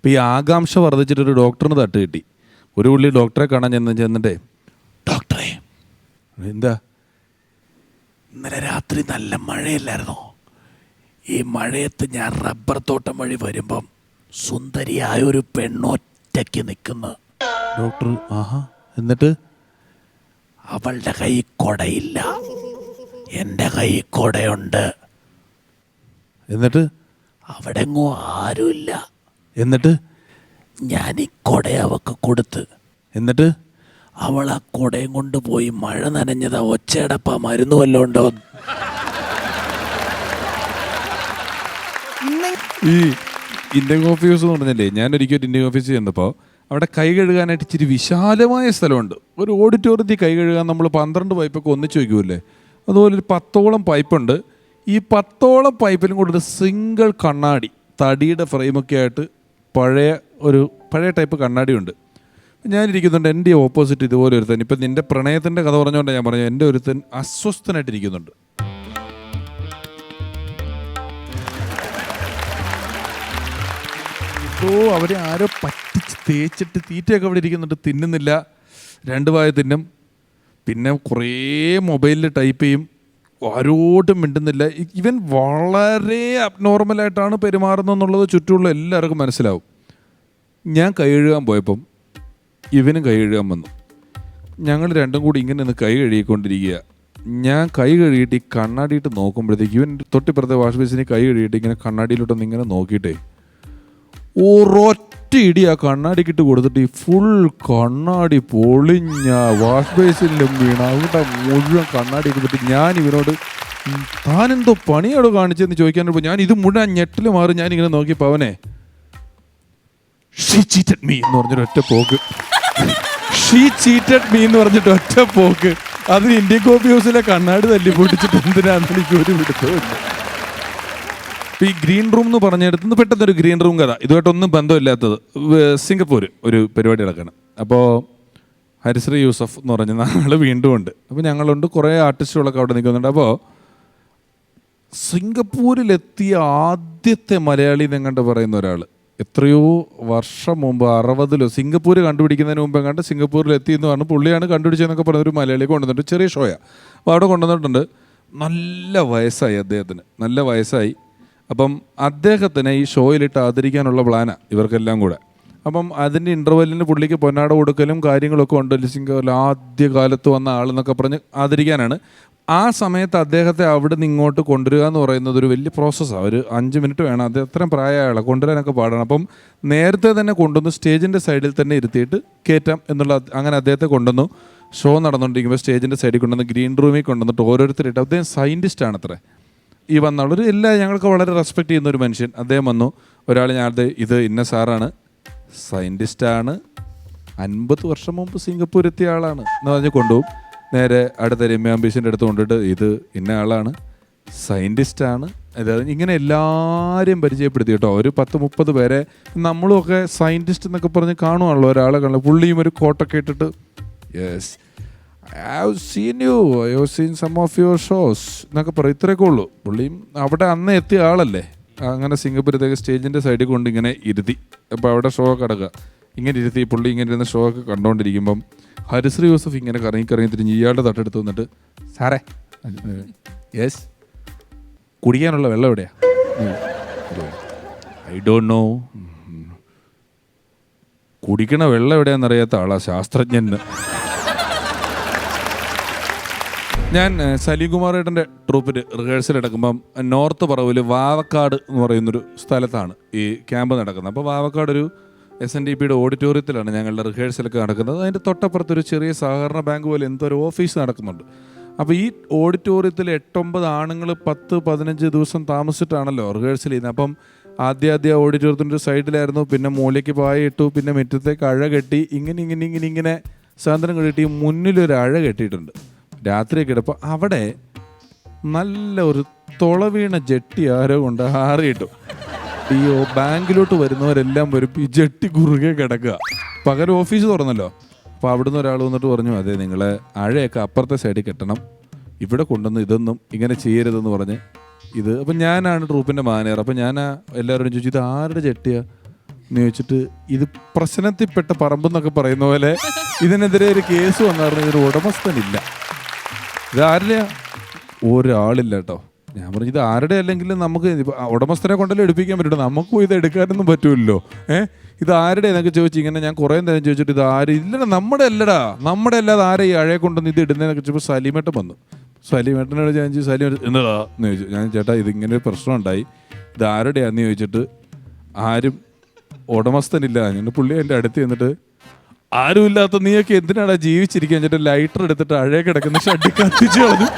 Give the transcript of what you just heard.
അപ്പോൾ ഈ ആകാംക്ഷ വർദ്ധിച്ചിട്ട് ഒരു ഡോക്ടറിന് തട്ട് കിട്ടി. ഒരു പുള്ളി ഡോക്ടറെ കാണാൻ ചെന്നിട്ടേ, ഡോക്ടറെ എന്താ ഇന്നലെ രാത്രി നല്ല മഴയില്ലായിരുന്നോ? ഈ മഴയത്ത് ഞാൻ റബ്ബർ തോട്ടം വഴി വരുമ്പം സുന്ദരിയായ ഒരു പെണ്ണൊറ്റയ്ക്ക് നിൽക്കുന്നു. ഡോക്ടർ ആഹാ, എന്നിട്ട് അവളുടെ കൈ കൊടയില്ല, എൻ്റെ കൈ കൊടയുണ്ട്. എന്നിട്ട് അവിടെ എങ്ങോ ആരുമില്ല. എന്നിട്ട് ഞാൻ ഈ കൊട അവൾക്ക് കൊടുത്ത്, എന്നിട്ട് അവൾ ആ കൊടയും കൊണ്ട് പോയി മഴ നനഞ്ഞതാ, ഒച്ചയടപ്പാ, മരുന്ന് വല്ലതും ഉണ്ടോ? ഈ ഇന്ത്യൻ കോഫി ഹൗസ് എന്ന് പറഞ്ഞല്ലേ, ഞാനൊരിക്കലും ഇന്ത്യൻ ഓഫീസിൽ ചെന്നപ്പോൾ അവിടെ കൈ കഴുകാനായിട്ട് ഇച്ചിരി വിശാലമായ സ്ഥലമുണ്ട്. ഒരു ഓഡിറ്റോറിയത്തിൽ കൈ കഴുകാൻ നമ്മൾ 12 പൈപ്പൊക്കെ ഒന്നിച്ച് വയ്ക്കൂല്ലേ, അതുപോലെ ഒരു 10ഓളം പൈപ്പുണ്ട്. ഈ 10ഓളം പൈപ്പിലും കൂടെ ഒരു സിംഗിൾ കണ്ണാടി, തടിയുടെ ഫ്രെയിമൊക്കെ ആയിട്ട് പഴയ ടൈപ്പ് കണ്ണാടിയുണ്ട്. ഞാനിരിക്കുന്നുണ്ട്, എൻ്റെ ഓപ്പോസിറ്റ് ഇതുപോലെ ഒരുത്തൻ. ഇപ്പം നിൻ്റെ പ്രണയത്തിൻ്റെ കഥ പറഞ്ഞുകൊണ്ടാണ് ഞാൻ പറഞ്ഞു, എൻ്റെ ഒരുത്തൻ അസ്വസ്ഥനായിട്ടിരിക്കുന്നുണ്ട്. അവരെ ആരോ പറ്റിച്ച് തേച്ചിട്ട് തീറ്റയൊക്കെ അവിടെ ഇരിക്കുന്നുണ്ട്, തിന്നുന്നില്ല, 2 വായ തിന്നും, പിന്നെ കുറേ മൊബൈലിൽ ടൈപ്പ് ചെയ്യും, ആരോട്ടും മിണ്ടുന്നില്ല. ഇവൻ വളരെ അബ്നോർമലായിട്ടാണ് പെരുമാറുന്നതെന്നുള്ളത് ചുറ്റുമുള്ള എല്ലാവർക്കും മനസ്സിലാവും. ഞാൻ കൈ കഴുകാൻ പോയപ്പം ഇവനും കൈ കഴുകാൻ വന്നു. ഞങ്ങൾ രണ്ടും കൂടി ഇങ്ങനെ ഒന്ന് കൈ കഴുകിക്കൊണ്ടിരിക്കുക. ഞാൻ കൈ കഴുകിയിട്ട് ഈ കണ്ണാടിയിട്ട് നോക്കുമ്പോഴത്തേക്ക് ഇവൻ തൊട്ടിപ്പുറത്തെ വാഷ് ബേസിന് കൈ കഴുകിയിട്ട് ഇങ്ങനെ കണ്ണാടിയിലോട്ടൊന്ന് ഇങ്ങനെ നോക്കിയിട്ടേ ഒരൊറ്റ ഇടി ആ കണ്ണാടിക്കിട്ട് കൊടുത്തിട്ട് ഈ ഫുൾ കണ്ണാടി പൊളിഞ്ഞ വാഷ് ബേസിലും വീണ അവിടെ മുഴുവൻ കണ്ണാടി എടുത്തിട്ട് ഞാൻ ഇവനോട് താനെന്തോ പണിയോട് കാണിച്ചെന്ന് ചോദിക്കാനപ്പോൾ ഞാൻ ഇത് മുഴുവൻ ഞെട്ടിൽ മാറി ഞാനിങ്ങനെ നോക്കിയപ്പോൾ അവനെ ഷീ ചീറ്റഡ് മീ എന്ന് പറഞ്ഞിട്ട് ഒറ്റ പോക്ക്, ഷീ ചീറ്റഡ് മീ എന്ന് പറഞ്ഞിട്ട് ഒറ്റ പോക്ക്. അത് ഇന്ത്യൻ കോഫി ഹൗസിലെ കണ്ണാടി തല്ലി പൊട്ടിച്ചിട്ട് എന്തിനാണെന്ന് എനിക്ക് ഒരു പിടുത്തമില്ല. ഈ ഗ്രീൻ റൂം എന്ന് പറഞ്ഞെടുത്തുനിന്ന് പെട്ടെന്നൊരു ഗ്രീൻ റൂം കഥ, ഇതുമായിട്ടൊന്നും ബന്ധമില്ലാത്തത്. സിംഗപ്പൂർ ഒരു പരിപാടി നടക്കണം. അപ്പോൾ ഹരിശ്രീ യൂസഫ് എന്ന് പറഞ്ഞ ആൾ വീണ്ടും ഉണ്ട്. അപ്പോൾ ഞങ്ങളുണ്ട്, കുറേ ആർട്ടിസ്റ്റുകളൊക്കെ അവിടെ നിൽക്കുന്നുണ്ട്. അപ്പോൾ സിംഗപ്പൂരിലെത്തിയ ആദ്യത്തെ മലയാളി എന്നെങ്ങാണ്ട് പറയുന്ന ഒരാൾ, എത്രയോ വർഷം മുമ്പ് 60-ലോ സിംഗപ്പൂർ കണ്ടുപിടിക്കുന്നതിന് മുമ്പ് എങ്ങാണ്ട് സിംഗപ്പൂരിലെത്തി എന്ന് പറഞ്ഞ് പുള്ളിയാണ് കണ്ടുപിടിച്ചതെന്നൊക്കെ പറഞ്ഞൊരു മലയാളിയെ കൊണ്ടുവന്നിട്ട് ചെറിയ ഷോയാണ്. അപ്പോൾ അവിടെ കൊണ്ടുവന്നിട്ടുണ്ട്. നല്ല വയസ്സായി അദ്ദേഹത്തിന്, നല്ല വയസ്സായി. അപ്പം അദ്ദേഹത്തിന് ഈ ഷോയിലിട്ട് ആദരിക്കാനുള്ള പ്ലാനാണ് ഇവർക്കെല്ലാം കൂടെ. അപ്പം അതിൻ്റെ ഇൻ്റർവെല്ലിന് പുള്ളിക്ക് പൊന്നാട കൊടുക്കലും കാര്യങ്ങളൊക്കെ ഉണ്ട്. സിംഗപ്പൂരിൽ ആദ്യ കാലത്ത് വന്ന ആളെന്നൊക്കെ പറഞ്ഞ് ആദരിക്കാനാണ്. ആ സമയത്ത് അദ്ദേഹത്തെ അവിടെ നിന്ന് ഇങ്ങോട്ട് കൊണ്ടുവരിക എന്ന് പറയുന്നത് ഒരു വലിയ പ്രോസസ്സാണ്. ഒരു 5 മിനിറ്റ് വേണം. അത് അത്രയും പ്രായമായുള്ള കൊണ്ടുവരാനൊക്കെ പാടാണ്. അപ്പം നേരത്തെ തന്നെ കൊണ്ടുവന്ന് സ്റ്റേജിൻ്റെ സൈഡിൽ തന്നെ ഇരുത്തിയിട്ട് കയറ്റാം എന്നുള്ള, അങ്ങനെ അദ്ദേഹത്തെ കൊണ്ടുവന്നു. ഷോ നടന്നുകൊണ്ടിരിക്കുമ്പോൾ സ്റ്റേജിൻ്റെ സൈഡിൽ കൊണ്ടുവന്ന് ഗ്രീൻ റൂമിൽ കൊണ്ടുവന്നിട്ട് ഓരോരുത്തരായിട്ട്, അദ്ദേഹം സയൻറ്റിസ്റ്റാണ് അത്രേ. ഈ വന്നവർ എല്ലാം ഞങ്ങൾക്ക് വളരെ റെസ്പെക്റ്റ് ചെയ്യുന്ന ഒരു മനുഷ്യൻ. അദ്ദേഹം വന്നു. ഒരാൾ ഞാനത് ഇത് ഇന്ന സാറാണ്, സയൻറ്റിസ്റ്റാണ്, 50 വർഷം മുമ്പ് സിംഗപ്പൂർ എത്തിയ ആളാണ് എന്ന് പറഞ്ഞ് കൊണ്ടുപോകും. നേരെ അടുത്ത രമ്യ അംബീഷൻ്റെ അടുത്ത് കൊണ്ടിട്ട് ഇത് ഇന്ന ആളാണ്, സയൻറ്റിസ്റ്റാണ്. അതായത് ഇങ്ങനെ എല്ലാവരെയും പരിചയപ്പെടുത്തി കേട്ടോ. ഒരു 10-30 പേരെ നമ്മളും ഒക്കെ സയൻറ്റിസ്റ്റ് എന്നൊക്കെ പറഞ്ഞ് കാണുവാണല്ലോ ഒരാളെ കാണുന്നത്. പുള്ളിയും ഒരു കോട്ടൊക്കെ ഇട്ടിട്ട് yes I have seen some of your shows എന്നൊക്കെ പറയും. ഇത്രയൊക്കെ ഉള്ളൂ. പുള്ളിയും അവിടെ അന്ന് എത്തിയ ആളല്ലേ. അങ്ങനെ സിംഗപ്പൂരത്തേക്ക് സ്റ്റേജിൻ്റെ സൈഡിൽ കൊണ്ട് ഇങ്ങനെ ഇരുത്തി. അപ്പോൾ അവിടെ ഷോ ഒക്കെ അടക്കുക. ഇങ്ങനെ ഇരുത്തി പുള്ളി ഇങ്ങനെ ഇരുന്ന് ഷോ ഒക്കെ കണ്ടുകൊണ്ടിരിക്കുമ്പം ഹരിശ്രീ യൂസഫ് ഇങ്ങനെ കറങ്ങി തിരിഞ്ഞ് ഇയാളുടെ തട്ടെടുത്ത് വന്നിട്ട്, സാറേ യെസ്, കുടിക്കാനുള്ള വെള്ളം എവിടെയാ? I don't know. കുടിക്കണ വെള്ളം എവിടെയാണെന്നറിയാത്ത ആളാ ശാസ്ത്രജ്ഞന്. ഞാൻ സലീംകുമാർ ഏട്ടൻ്റെ ട്രൂപ്പിൽ റിഹേഴ്സൽ എടുക്കുമ്പം നോർത്ത് പറവിൽ വാവക്കാട് എന്ന് പറയുന്നൊരു സ്ഥലത്താണ് ഈ ക്യാമ്പ് നടക്കുന്നത്. അപ്പോൾ വാവക്കാട് ഒരു SNDPയുടെ ഓഡിറ്റോറിയത്തിലാണ് ഞങ്ങളുടെ റിഹേഴ്സലൊക്കെ നടക്കുന്നത്. അതിൻ്റെ തൊട്ടപ്പുറത്തൊരു ചെറിയ സഹകരണ ബാങ്ക് പോലെ എന്തോ ഒരു ഓഫീസ് നടക്കുന്നുണ്ട്. അപ്പോൾ ഈ ഓഡിറ്റോറിയത്തിൽ 8-9 ആണുങ്ങൾ 10-15 ദിവസം താമസിച്ചിട്ടാണല്ലോ റിഹേഴ്സൽ ചെയ്യുന്നത്. അപ്പം ആദ്യ ഓഡിറ്റോറിയത്തിൻ്റെ ഒരു സൈഡിലായിരുന്നു, പിന്നെ മൂലയ്ക്ക് പായ ഇട്ടു, പിന്നെ മുറ്റത്തേക്ക് അഴ കെട്ടി, ഇങ്ങനെ സാധനം കെട്ടി മുന്നിലൊരു അഴ കെട്ടിയിട്ടുണ്ട്. രാത്രി കിടപ്പോൾ അവിടെ നല്ല ഒരു തുളവീണ ജെട്ടി ആരോ കൊണ്ട് ആറിയിട്ടു. ഈ ബാങ്കിലോട്ട് വരുന്നവരെല്ലാം വരും, ഈ ജെട്ടി കുറുകെ കിടക്കുക. പകരം ഓഫീസ് തുറന്നല്ലോ. അപ്പോൾ അവിടുന്ന് ഒരാൾ വന്നിട്ട് പറഞ്ഞു, അതെ നിങ്ങളെ അഴയൊക്കെ അപ്പുറത്തെ സൈഡിൽ കെട്ടണം, ഇവിടെ കൊണ്ടുവന്ന് ഇതൊന്നും ഇങ്ങനെ ചെയ്യരുതെന്ന് പറഞ്ഞ് ഇത്. അപ്പം ഞാനാണ് ട്രൂപ്പിൻ്റെ മാനേജർ. അപ്പം ഞാൻ എല്ലാവരോടും ചോദിച്ചു, ഇത് ആരുടെ ജെട്ടിയാണ്? എന്ന് ചോദിച്ചിട്ട് ഇത് പ്രശ്നത്തിൽപ്പെട്ട പറമ്പെന്നൊക്കെ പറയുന്ന പോലെ ഇതിനെതിരെ ഒരു കേസ് വന്നായിരുന്നു. ഇതിന് ഉടമസ്ഥനില്ല. ഇതാരുടെയാ? ഒരാളില്ല കേട്ടോ. ഞാൻ പറഞ്ഞു ഇത് ആരുടെ അല്ലെങ്കിലും നമുക്ക് ഉടമസ്ഥനെ കൊണ്ടല്ലേ എടുപ്പിക്കാൻ പറ്റുള്ളൂ, നമുക്കും ഇത് എടുക്കാനൊന്നും പറ്റൂല്ലോ. ഇത് ആരുടെ എന്നൊക്കെ ചോദിച്ചു. ഇങ്ങനെ ഞാൻ കുറേ നേരം ചോദിച്ചിട്ട് ഇത് ആര് ഇല്ലടാ, നമ്മുടെ അല്ലടാ, നമ്മുടെ അല്ലാതെ ആരെ ഈ അഴയെ കൊണ്ടൊന്ന് ഇത് ഇടുന്നതെന്നൊക്കെ ചോദിച്ചപ്പോൾ സലീമേട്ടൻ വന്നു. സലീമേട്ടനോട് ഞാൻ ചോദിച്ചു, സലീമേട്ടൻ എന്നതാ എന്ന് ചോദിച്ചു. ഞാൻ ചേട്ടാ ഇതിങ്ങനെ ഒരു പ്രശ്നം ഉണ്ടായി, ഇത് ആരുടെയാന്ന് ചോദിച്ചിട്ട് ആരും ഉടമസ്ഥനില്ല. ഞാൻ പുള്ളി എൻ്റെ അടുത്ത് ചെന്നിട്ട് ആരുമില്ലാത്ത നീയൊക്കെ എന്തിനാടാ ജീവിച്ചിരിക്കാൻ ചേട്ടാ ലൈറ്റർ എടുത്തിട്ട് അഴയെ കിടക്കുന്ന ഷഡ്ഡി കത്തിച്ചു കളഞ്ഞു.